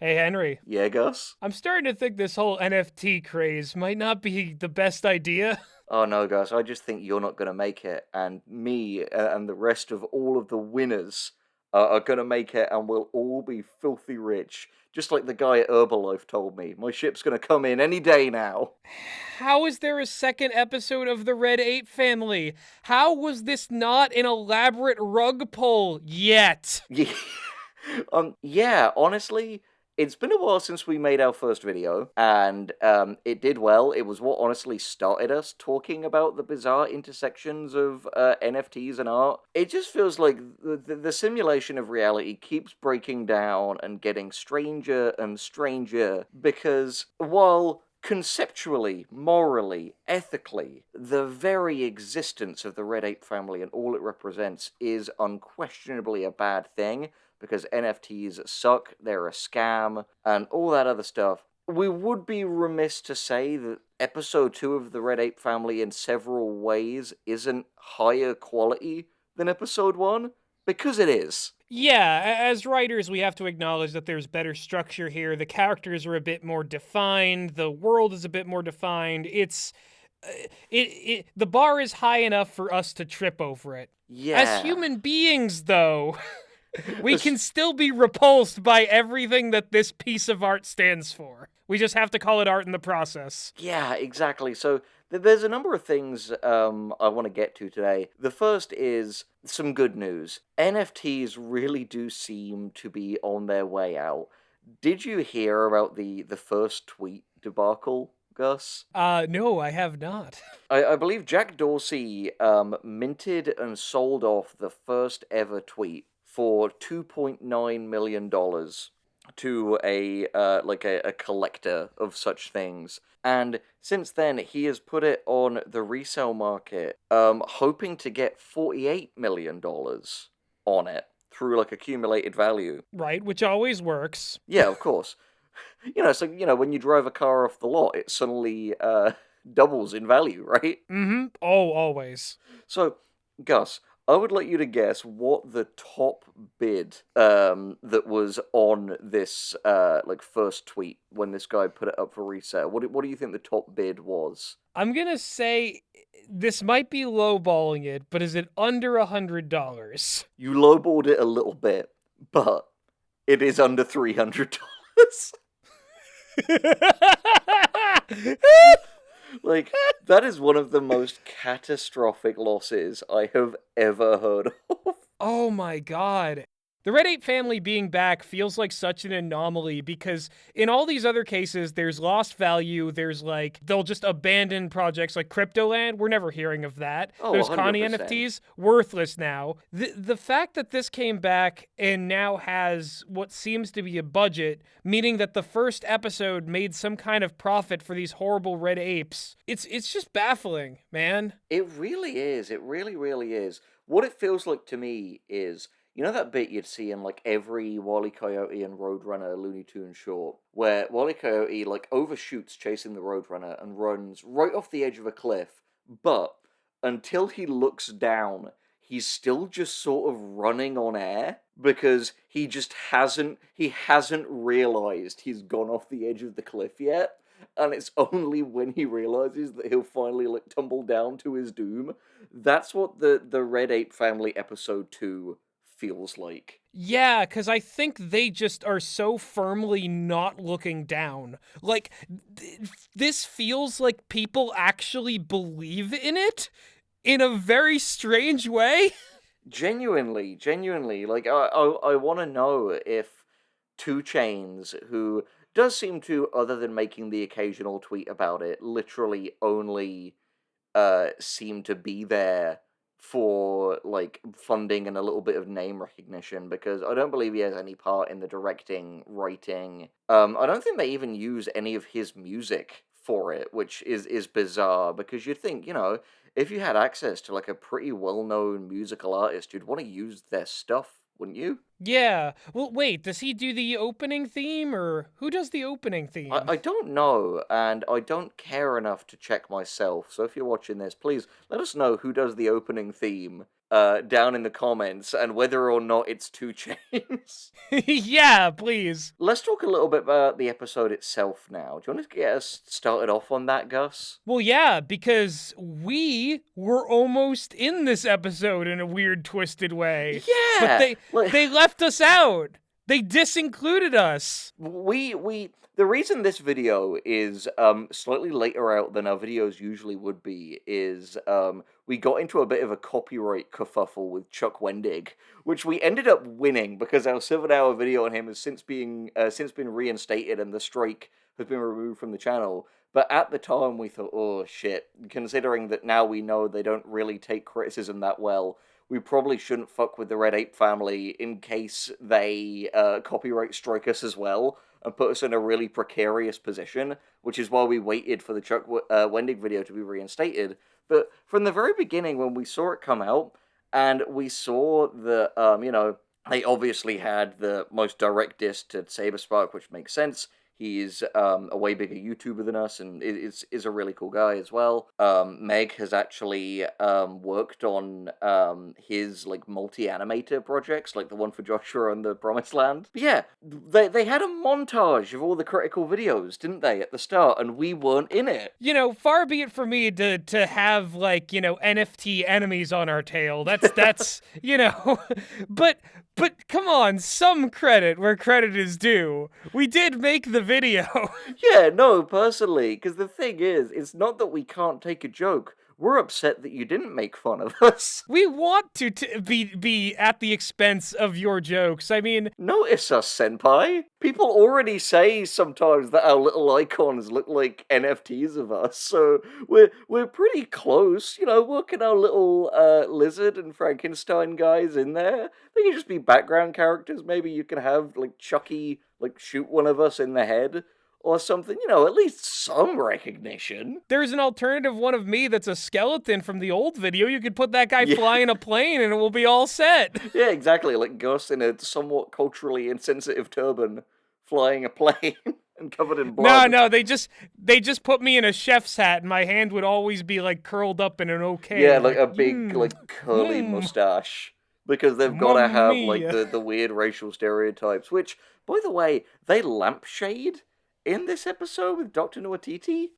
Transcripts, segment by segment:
Hey, Henry. Yeah, Gus? I'm starting to think this whole NFT craze might not be the best idea. Oh no, Gus, I just think you're not going to make it, and me and the rest of all of the winners are going to make it, and we'll all be filthy rich. Just like the guy at Herbalife told me. My ship's going to come in any day now. How is there a second episode of the Red Ape family? How was this not an elaborate rug pull yet? Yeah, yeah, honestly, it's been a while since we made our first video, and it did well. It was what honestly started us talking about the bizarre intersections of NFTs and art. It just feels like the simulation of reality keeps breaking down and getting stranger and stranger because while conceptually, morally, ethically, the very existence of the Red Ape family and all it represents is unquestionably a bad thing because NFTs suck, they're a scam, and all that other stuff. We would be remiss to say that episode 2 of the Red Ape family in several ways isn't higher quality than episode 1, because it is. Yeah, as writers, we have to acknowledge that there's better structure here. The characters are a bit more defined, the world is a bit more defined. The bar is high enough for us to trip over it. As Yeah. human beings, though, we can still be repulsed by everything that this piece of art stands for. We just have to call it art in the process. Yeah, exactly. So there's a number of things I want to get to today. The first is some good news. NFTs really do seem to be on their way out. Did you hear about the first tweet debacle, Gus? No, I have not. I believe Jack Dorsey minted and sold off the first ever tweet for $2.9 million to a collector of such things. And since then, he has put it on the resale market, hoping to get $48 million on it through like accumulated value. Right, which always works. Yeah, of course. So when you drive a car off the lot, it suddenly doubles in value, right? Mm-hmm. Oh, always. So, Gus, I would like you to guess what the top bid that was on this first tweet when this guy put it up for resale. What do you think the top bid was? I'm gonna say this might be lowballing it, but is it under $100? You lowballed it a little bit, but it is under $300. Like, that is one of the most catastrophic losses I have ever heard of. Oh my god. The Red Ape family being back feels like such an anomaly because in all these other cases, there's lost value. There's like, they'll just abandon projects like Cryptoland. We're never hearing of that. Oh, There's Connie 100%. NFTs, worthless now. The fact that this came back and now has what seems to be a budget, meaning that the first episode made some kind of profit for these horrible red apes, it's just baffling, man. It really is. It really, really is. What it feels like to me is, that bit you'd see in like every Wally Coyote and Roadrunner Looney Tunes short, where Wally Coyote like overshoots chasing the Roadrunner and runs right off the edge of a cliff, but until he looks down, he's still just sort of running on air because he hasn't realized he's gone off the edge of the cliff yet. And it's only when he realizes that he'll finally like tumble down to his doom. That's what the Red Ape Family episode 2 feels like. Yeah, because I think they just are so firmly not looking down. Like, this feels like people actually believe in it in a very strange way. Genuinely, like I want to know if Two Chains, who does seem to, other than making the occasional tweet about it, literally only seem to be there for like funding and a little bit of name recognition because I don't believe he has any part in the directing, writing. I don't think they even use any of his music for it, which is bizarre because you'd think, if you had access to like a pretty well-known musical artist, you'd want to use their stuff, wouldn't you? Yeah. Well, wait, does he do the opening theme, or who does the opening theme? I don't know, and I don't care enough to check myself. So if you're watching this, please let us know who does the opening theme down in the comments and whether or not it's 2 Chainz. Yeah, please. Let's talk a little bit about the episode itself now. Do you want to get us started off on that, Gus? Well, yeah, because we were almost in this episode in a weird, twisted way. But Yeah, they left us out. They disincluded us. the reason this video is slightly later out than our videos usually would be is we got into a bit of a copyright kerfuffle with Chuck Wendig, which we ended up winning because our 7-hour video on him has since been reinstated and the strike has been removed from the channel. But at the time we thought, oh shit, considering that now we know they don't really take criticism that well, we probably shouldn't fuck with the Red Ape family in case they copyright strike us as well and put us in a really precarious position, which is why we waited for the Chuck Wendig video to be reinstated. But from the very beginning, when we saw it come out, and we saw the, they obviously had the most direct diss to Saberspark, which makes sense. He's a way bigger YouTuber than us, and is a really cool guy as well. Meg has actually worked on his like multi-animator projects, like the one for Joshua and the Promised Land. But yeah, they had a montage of all the critical videos, didn't they, at the start, and we weren't in it. You know, far be it from me to have like, you know, NFT enemies on our tail. That's you know, but come on, some credit where credit is due. We did make the video. Yeah, no, personally, because the thing is, it's not that we can't take a joke. We're upset that you didn't make fun of us. We want to be at the expense of your jokes. I mean, Notice us, senpai. People already say sometimes that our little icons look like NFTs of us, so we're pretty close. You know, working our little lizard and Frankenstein guys in there. They can just be background characters. Maybe you can have like Chucky like shoot one of us in the head or something, you know, at least some recognition. there's an alternative one of me that's a skeleton from the old video. You could put that guy flying a plane and it will be all set. Yeah, exactly, like Gus in a somewhat culturally insensitive turban flying a plane and covered in blood. No, they just put me in a chef's hat and my hand would always be like curled up in an okay. Yeah, like a big, like, curly mustache. Because they've got to have, like, Mamma the weird racial stereotypes, which, by the way, they lampshade in this episode with Dr. Nuatiti?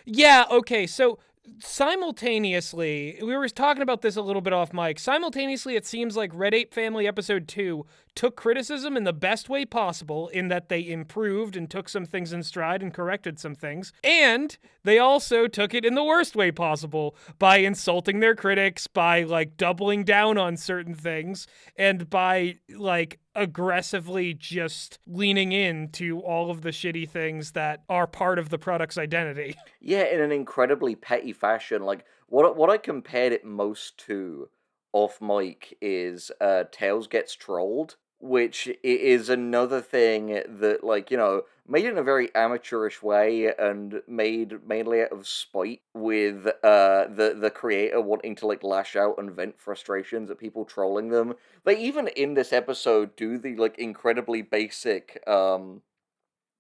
Yeah, okay, so simultaneously, we were talking about this a little bit off mic. Simultaneously, it seems like Red Ape Family Episode 2 took criticism in the best way possible, in that they improved and took some things in stride and corrected some things. And they also took it in the worst way possible by insulting their critics, by like doubling down on certain things, and by like aggressively just leaning into all of the shitty things that are part of the product's identity. Yeah, in an incredibly petty fashion. Like, what I compared it most to off mic is Tails Gets Trolled, which is another thing that, like, you know, made it in a very amateurish way and made mainly out of spite with the creator wanting to, like, lash out and vent frustrations at people trolling them. They even in this episode do the, like, incredibly basic, all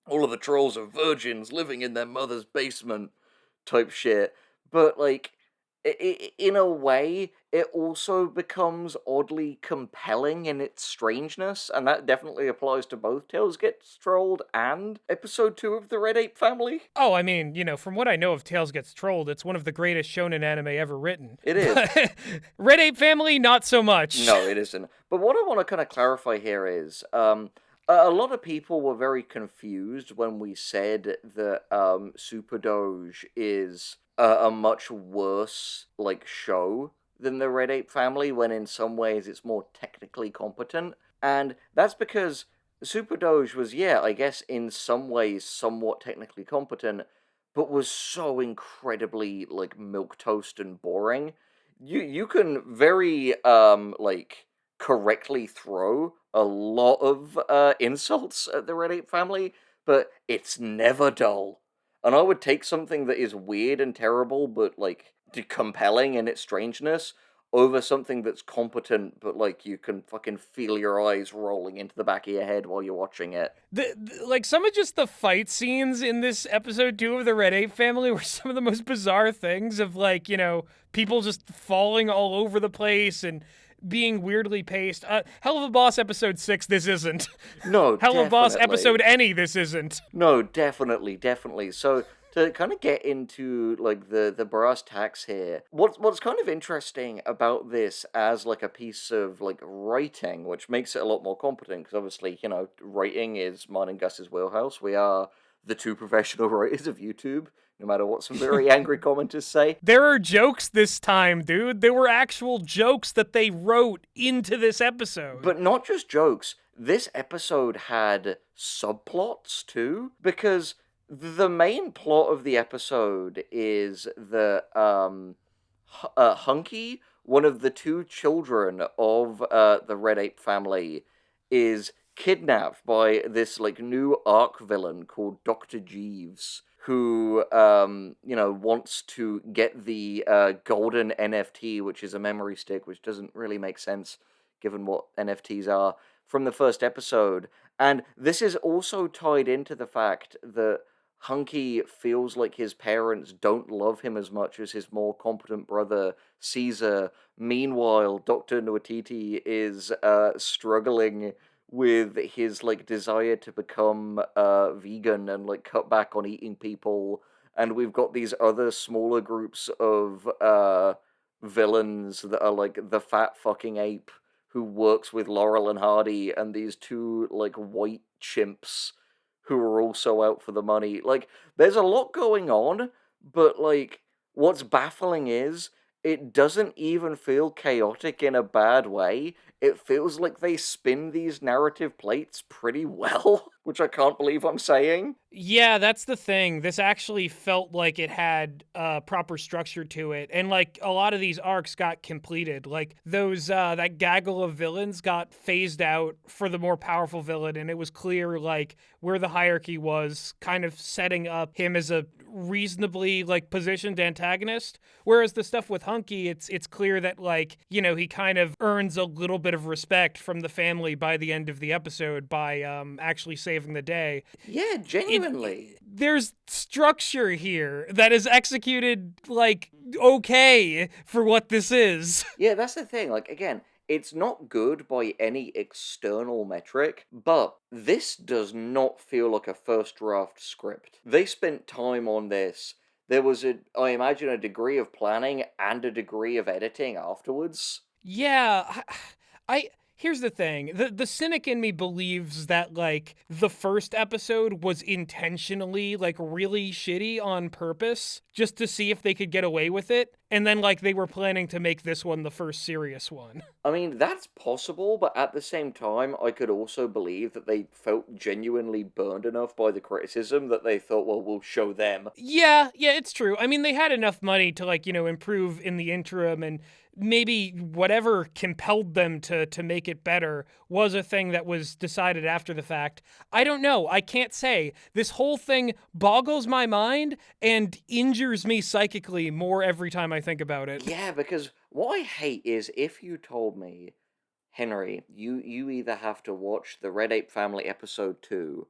of the trolls are virgins living in their mother's basement type shit. But, like, in a way, it also becomes oddly compelling in its strangeness, and that definitely applies to both Tails Gets Trolled and episode 2 of the Red Ape Family. Oh, I mean, you know, from what I know of Tails Gets Trolled, it's one of the greatest shonen anime ever written. It is. Red Ape Family, not so much. No, it isn't. But what I want to kind of clarify here is, a lot of people were very confused when we said that Super Doge is a much worse like show than the Red Ape Family, when in some ways it's more technically competent. And that's because Super Doge was, yeah, I guess in some ways somewhat technically competent, but was so incredibly like milquetoast and boring. You can very like correctly throw a lot of insults at the Red Ape Family, but it's never dull. And I would take something that is weird and terrible, but like compelling in its strangeness, over something that's competent, but like you can fucking feel your eyes rolling into the back of your head while you're watching it. Like some of just the fight scenes in this episode 2 of the Red Ape Family were some of the most bizarre things of like, people just falling all over the place and being weirdly paced. Hell of a Boss episode 6, this isn't. No, Hell of a Boss definitely. episode any, this isn't. No, definitely, definitely. So to kind of get into like the brass tacks here, what's kind of interesting about this as like a piece of like writing, which makes it a lot more competent, because obviously writing is mine and Gus's wheelhouse. We are the two professional writers of YouTube, no matter what some very angry commenters say. There are jokes this time, dude. There were actual jokes that they wrote into this episode. But not just jokes. This episode had subplots too, because the main plot of the episode is that Hunky, one of the two children of the Red Ape family, is kidnapped by this like new arc villain called Dr. Jeeves, who wants to get the golden NFT, which is a memory stick, which doesn't really make sense given what NFTs are, from the first episode. And this is also tied into the fact that Hunky feels like his parents don't love him as much as his more competent brother, Caesar. Meanwhile, Dr. Nwatiti is struggling with his like desire to become vegan and like cut back on eating people. And we've got these other smaller groups of villains that are like the fat fucking ape who works with Laurel and Hardy, and these two like white chimps who are also out for the money. Like, there's a lot going on, but like what's baffling is it doesn't even feel chaotic in a bad way. It feels like they spin these narrative plates pretty well, which I can't believe I'm saying. Yeah, that's the thing. This actually felt like it had proper structure to it, and like a lot of these arcs got completed. Like those that gaggle of villains got phased out for the more powerful villain, and it was clear like where the hierarchy was, kind of setting up him as a reasonably like positioned antagonist. Whereas the stuff with Hunky, it's clear that like he kind of earns a little bit of respect from the family by the end of the episode by actually saving the day. Yeah, genuinely. There's structure here that is executed like okay for what this is. Yeah, that's the thing. Like, again, it's not good by any external metric, but this does not feel like a first draft script. They spent time on this. There was I imagine, a degree of planning and a degree of editing afterwards. Yeah, I here's the thing. The cynic in me believes that like the first episode was intentionally like really shitty on purpose just to see if they could get away with it, and then like they were planning to make this one the first serious one. I mean, that's possible, but at the same time, I could also believe that they felt genuinely burned enough by the criticism that they thought, well, we'll show them. Yeah, it's true. I mean, they had enough money to like, improve in the interim, and maybe whatever compelled them to make it better was a thing that was decided after the fact. I don't know. I can't say. This whole thing boggles my mind and injures me psychically more every time I think about it. Yeah, because what I hate is if you told me, Henry, you either have to watch the Red Ape Family episode 2,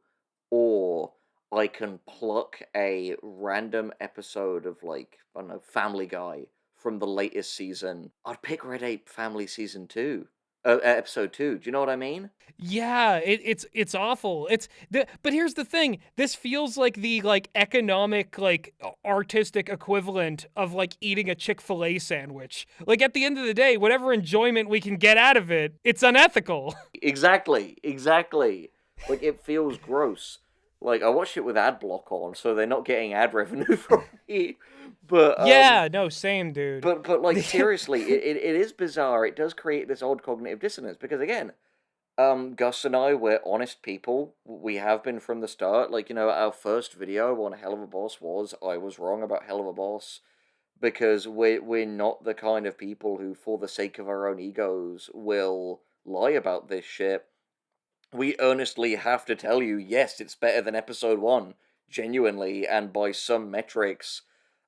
or I can pluck a random episode of, like, I don't know, Family Guy from the latest season, I'd pick Red Ape Family season 2. Episode 2. Do you know what I mean? Yeah, it's awful. But here's the thing. This feels like the like economic like artistic equivalent of like eating a Chick-fil-A sandwich. Like at the end of the day, whatever enjoyment we can get out of it, it's unethical. Exactly. Like, it feels gross. Like, I watched it with ad block on, so they're not getting ad revenue from me. But yeah, no, same, dude. But like, seriously, it is bizarre. It does create this odd cognitive dissonance because, again, Gus and I, we're honest people. We have been from the start. Like, our first video on Hell of a Boss was I was wrong about Hell of a Boss, because we're not the kind of people who, for the sake of our own egos, will lie about this shit. We earnestly have to tell you, yes, it's better than episode 1, genuinely, and by some metrics.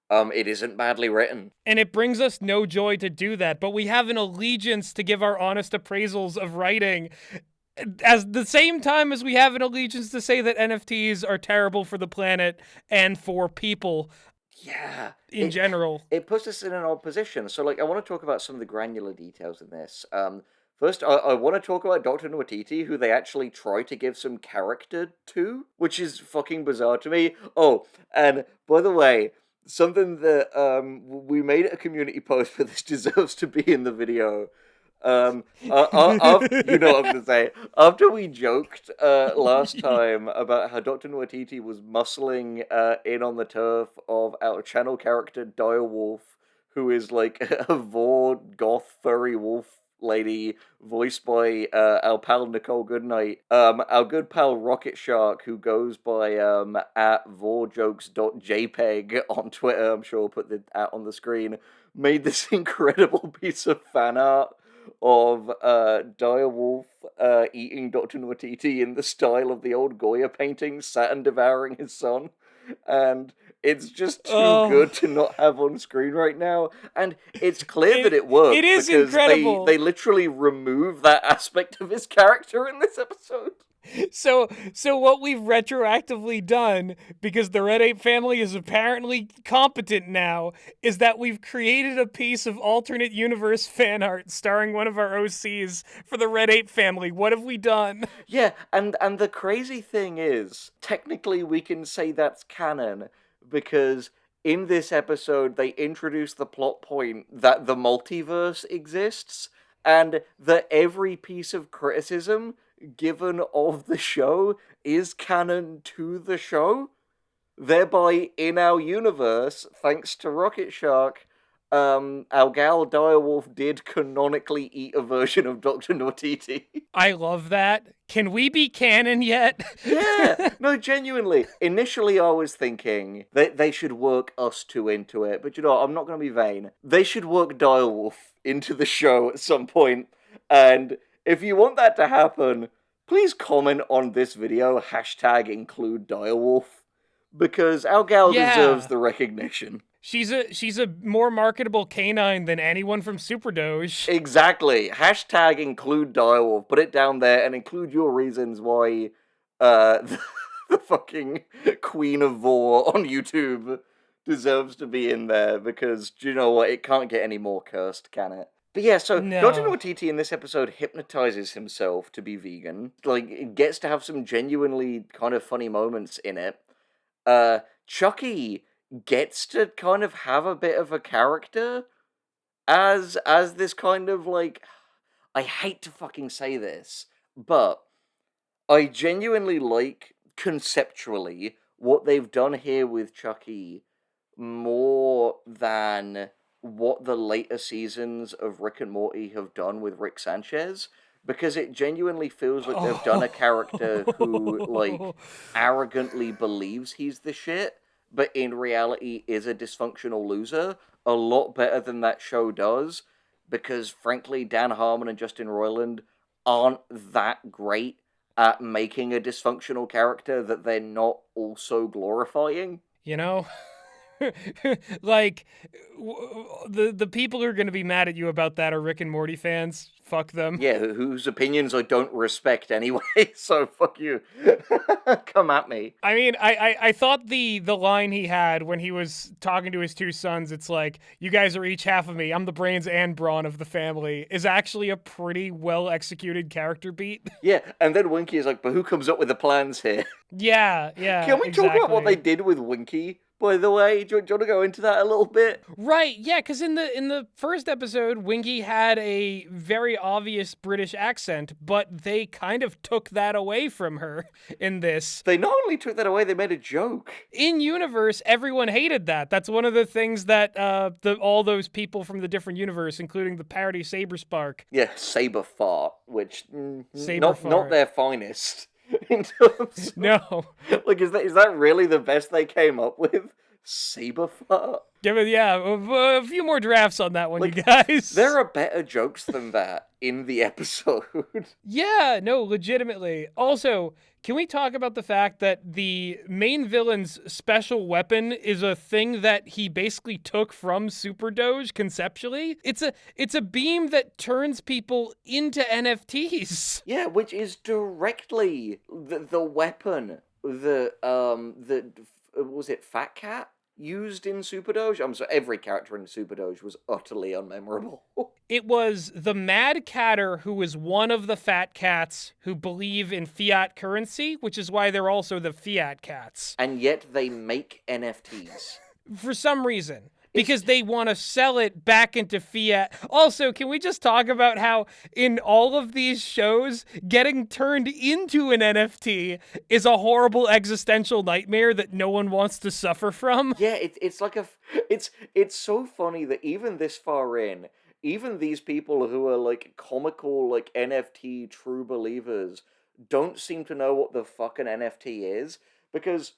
It isn't badly written. And it brings us no joy to do that, but we have an allegiance to give our honest appraisals of writing as the same time as we have an allegiance to say that NFTs are terrible for the planet and for people Yeah. in general. It puts us in an odd position. So, like, I want to talk about some of the granular details in this. First, I want to talk about Dr. Nwatiti, who they actually try to give some character to, which is fucking bizarre to me. Oh, and by the way, something that we made a community post for this deserves to be in the video. You know what I'm gonna say. After we joked last time about how Dr. Nwatiti was muscling in on the turf of our channel character Direwolf, who is like a Vor goth furry wolf lady voiced by our pal Nicole Goodnight, our good pal Rocket Shark, who goes by at vorjokes.jpg on Twitter. I'm sure I'll put the at on the screen. Made this incredible piece of fan art of Direwolf eating Dr. Nwatiti in the style of the old Goya painting, Saturn devouring his son. And it's just too good to not have on screen right now. And it's clear that it worked. It is because incredible. They literally remove that aspect of his character in this episode. So what we've retroactively done, because the Red Ape family is apparently competent now, is that we've created a piece of alternate universe fan art starring one of our OCs for the Red Ape family. What have we done? Yeah, and the crazy thing is, technically we can say that's canon, because in this episode they introduce the plot point that the multiverse exists, and that every piece of criticism given of the show is canon to the show. Thereby, in our universe, thanks to Rocket Shark, our gal Direwolf did canonically eat a version of Dr. Nwatiti. I love that. Can we be canon yet? Yeah, no, genuinely. Initially, I was thinking that they should work us two into it, but you know what? I'm not going to be vain. They should work Direwolf into the show at some point, and if you want that to happen, please comment on this video, #include Direwolf, because our gal deserves the recognition. She's a more marketable canine than anyone from Super Doge. Exactly. #include Direwolf. Put it down there and include your reasons why the fucking Queen of Vor on YouTube deserves to be in there, because, do you know what? It can't get any more cursed, can it? But yeah, so Dr. Nwatiti in this episode hypnotizes himself to be vegan. Like, it gets to have some genuinely kind of funny moments in it. Chucky gets to kind of have a bit of a character as this kind of, like, I hate to fucking say this, but I genuinely like, conceptually, what they've done here with Chucky more than what the later seasons of Rick and Morty have done with Rick Sanchez, because it genuinely feels like they've done a character who, like, arrogantly believes he's the shit, but in reality is a dysfunctional loser, a lot better than that show does, because, frankly, Dan Harmon and Justin Roiland aren't that great at making a dysfunctional character that they're not also glorifying. You know? Like, the people who are going to be mad at you about that are Rick and Morty fans. Fuck them. Yeah, whose opinions I don't respect anyway, so fuck you. Come at me. I mean, I thought the line he had when he was talking to his two sons, it's like, you guys are each half of me, I'm the brains and brawn of the family, is actually a pretty well-executed character beat. Yeah, and then Winky is like, but who comes up with the plans here? Yeah. Can we talk about what they did with Winky? By the way, do you want to go into that a little bit? Right, yeah, because in the first episode, Winky had a very obvious British accent, but they kind of took that away from her in this. They not only took that away, they made a joke. In universe, everyone hated that. That's one of the things that all those people from the different universe, including the parody Saber Spark. Yeah, Saber Fart, which not their finest. In terms of, no. Like, is that really the best they came up with? Saber Fart? Yeah, a few more drafts on that one, like, you guys. There are better jokes than that in the episode. Yeah, no, legitimately. Also, Can we talk about the fact that the main villain's special weapon is a thing that he basically took from Super Doge conceptually? It's a beam that turns people into NFTs. Yeah, which is directly the weapon the was it Fat Cat used in Super Doge? I'm sorry, every character in Super Doge was utterly unmemorable. It was the Mad Catter, who is one of the fat cats who believe in fiat currency, which is why they're also the fiat cats. And yet they make NFTs. For some reason. Because they want to sell it back into fiat. Also, can we just talk about how in all of these shows, getting turned into an NFT is a horrible existential nightmare that no one wants to suffer from? Yeah, it's like it's so funny that even this far in, even these people who are like comical like NFT true believers don't seem to know what the fuck an NFT is, because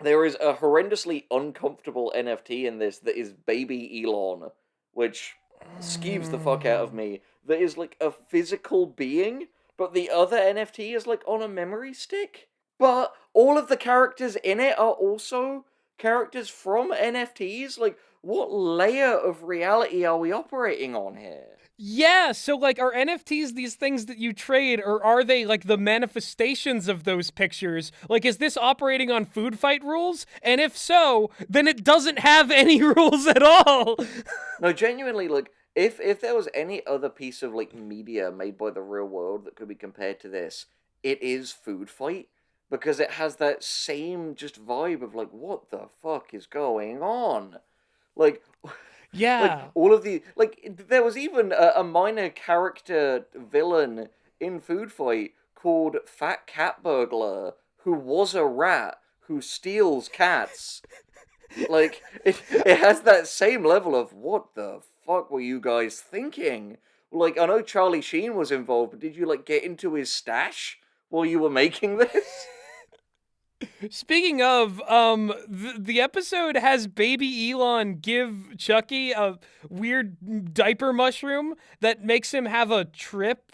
there is a horrendously uncomfortable NFT in this that is Baby Elon, which skeeves the fuck out of me. That is like a physical being, but the other NFT is like on a memory stick. But all of the characters in it are also characters from NFTs. Like, what layer of reality are we operating on here? Yeah, so like, are NFTs these things that you trade, or are they like the manifestations of those pictures? Like, is this operating on food fight rules? And if so, then it doesn't have any rules at all. No, genuinely, like, if there was any other piece of like media made by the real world that could be compared to this, it is Food Fight, because it has that same just vibe of like, what the fuck is going on? Like, Yeah. like all of the like, there was even a minor character villain in Food Fight called Fat Cat Burglar, who was a rat who steals cats. Like, it has that same level of, what the fuck were you guys thinking? Like, I know Charlie Sheen was involved, but did you like get into his stash while you were making this? Speaking of, the episode has Baby Elon give Chucky a weird diaper mushroom that makes him have a trip,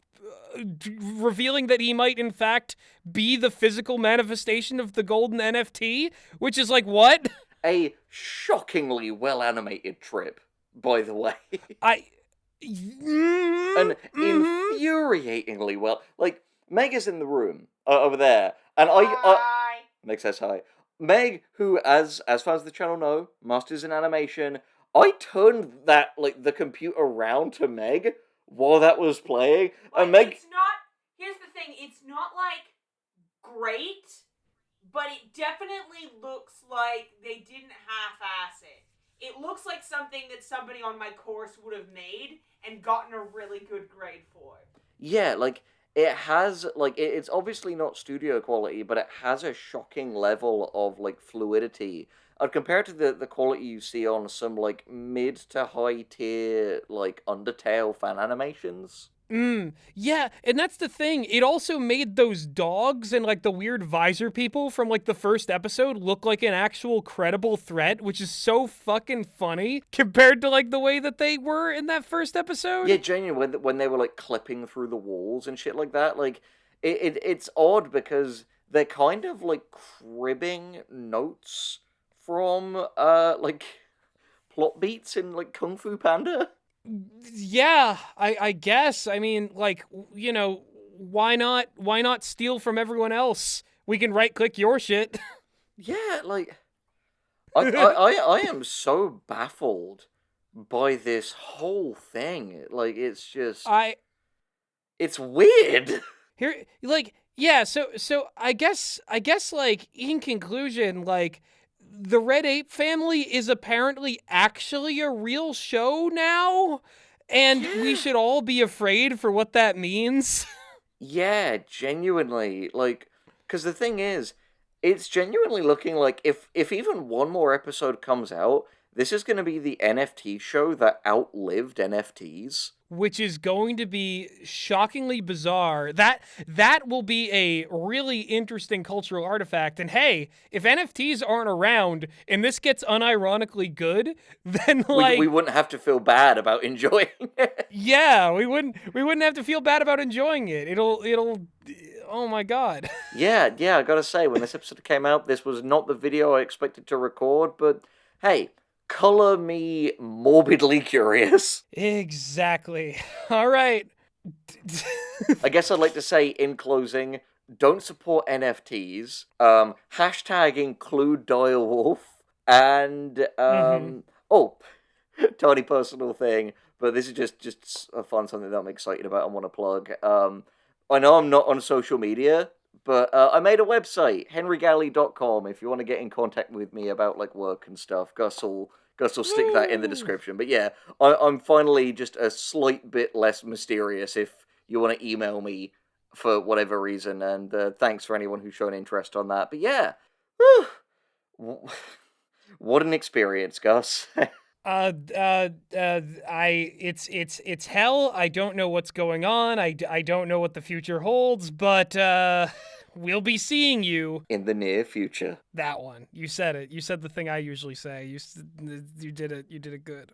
revealing that he might, in fact, be the physical manifestation of the golden NFT, which is like, what? A shockingly well-animated trip, by the way. An infuriatingly well... Like, Meg is in the room, over there, and Meg says hi. Meg, who, as far as the channel know, masters in animation, I turned that, like, the computer around to Meg while that was playing, and Meg... It's not... Here's the thing, it's not, like, great, but it definitely looks like they didn't half-ass it. It looks like something that somebody on my course would have made and gotten a really good grade for. Yeah, like... It has, like, it's obviously not studio quality, but it has a shocking level of, like, fluidity. I'd compare it to the quality you see on some, like, mid to high tier, like, Undertale fan animations. Yeah, and that's the thing. It also made those dogs and, like, the weird visor people from, like, the first episode look like an actual credible threat, which is so fucking funny compared to, like, the way that they were in that first episode. Yeah, genuinely, when they were, like, clipping through the walls and shit like that, like, it's odd because they're kind of, like, cribbing notes from, like, plot beats in, like, Kung Fu Panda. Yeah, I guess. I mean, like, you know, why not steal from everyone else? We can right-click your shit. Yeah, like, I am so baffled by this whole thing. Like, it's just... It's weird. Here, like, yeah, so I guess, like, in conclusion, like, the Red Ape family is apparently actually a real show now, and we should all be afraid for what that means. Yeah, genuinely. Like, because the thing is, it's genuinely looking like if even one more episode comes out, this is going to be the NFT show that outlived NFTs. Which is going to be shockingly bizarre. That will be a really interesting cultural artifact. And hey, if NFTs aren't around and this gets unironically good, then like we wouldn't have to feel bad about enjoying it. Yeah, we wouldn't have to feel bad about enjoying it. It'll Oh my god. Yeah, I gotta say, when this episode came out, this was not the video I expected to record, but hey, color me morbidly curious. Exactly. All right. I guess I'd like to say in closing, don't support NFTs, hashtag include Direwolf, and, oh, tiny personal thing, but this is just a fun something that I'm excited about and want to plug. I know I'm not on social media, but I made a website, henrygalley.com, if you want to get in contact with me about like work and stuff. Gus will stick that in the Woo! description. But yeah, I'm finally just a slight bit less mysterious if you want to email me for whatever reason. And thanks for anyone who's shown interest on that. But yeah, whew. What an experience, Gus. It's hell. I don't know what's going on. I don't know what the future holds, but, we'll be seeing you. In the near future. That one. You said it. You said the thing I usually say. You did it. You did it good.